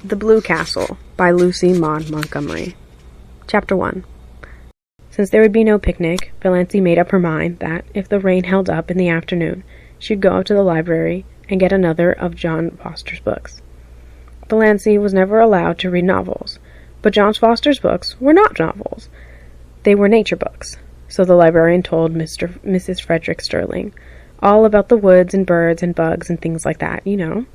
The Blue Castle by Lucy Maud Montgomery. Chapter 1. Since there would be no picnic, Valancy made up her mind that, if the rain held up in the afternoon, she'd go up to the library and get another of John Foster's books. Valancy was never allowed to read novels, but John Foster's books were not novels. They were nature books, so the librarian told Mrs. Frederick Sterling, all about the woods and birds and bugs and things like that, you know.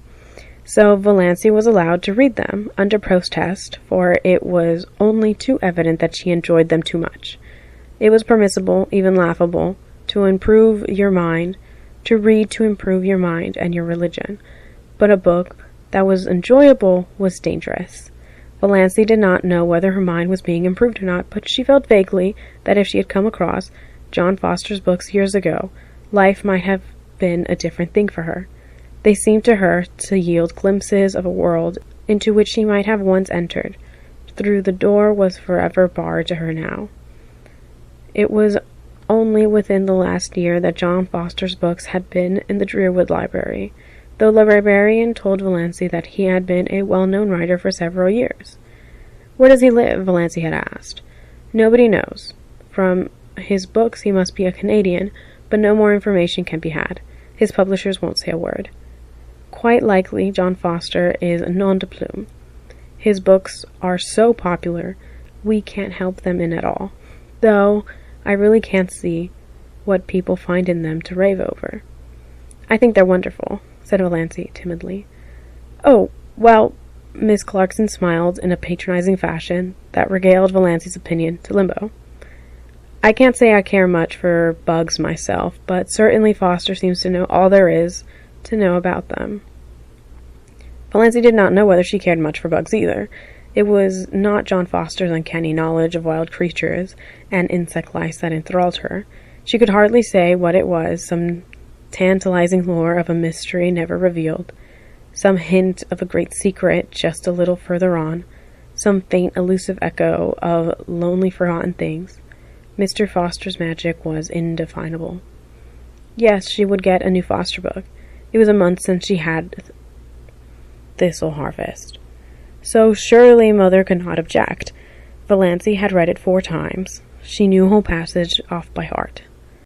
So Valancy was allowed to read them, under protest, for it was only too evident that she enjoyed them too much. It was permissible, even laughable, to improve your mind, to read to improve your mind and your religion. But a book that was enjoyable was dangerous. Valancy did not know whether her mind was being improved or not, but she felt vaguely that if she had come across John Foster's books years ago, life might have been a different thing for her. They seemed to her to yield glimpses of a world into which she might have once entered, though the door was forever barred to her now. It was only within the last year that John Foster's books had been in the Drearwood Library, though the librarian told Valancy that he had been a well-known writer for several years. "Where does he live?" Valancy had asked. "Nobody knows. From his books he must be a Canadian, but no more information can be had. His publishers won't say a word. Quite likely John Foster is a nom de plume. His books are so popular, we can't help them in at all. Though I really can't see what people find in them to rave over." "I think they're wonderful," said Valancy timidly. "Oh, well," Miss Clarkson smiled in a patronizing fashion that regaled Valancy's opinion to limbo. "I can't say I care much for bugs myself, but certainly Foster seems to know all there is to know about them." Valancy did not know whether she cared much for bugs either. It was not John Foster's uncanny knowledge of wild creatures and insect life that enthralled her. She could hardly say what it was, some tantalizing lure of a mystery never revealed, some hint of a great secret just a little further on, some faint elusive echo of lonely forgotten things. Mr. Foster's magic was indefinable. Yes, she would get a new Foster book. It was a month since she had Thistle Harvest. So surely Mother could not object. Valancy had read it 4 times. She knew a whole passage off by heart.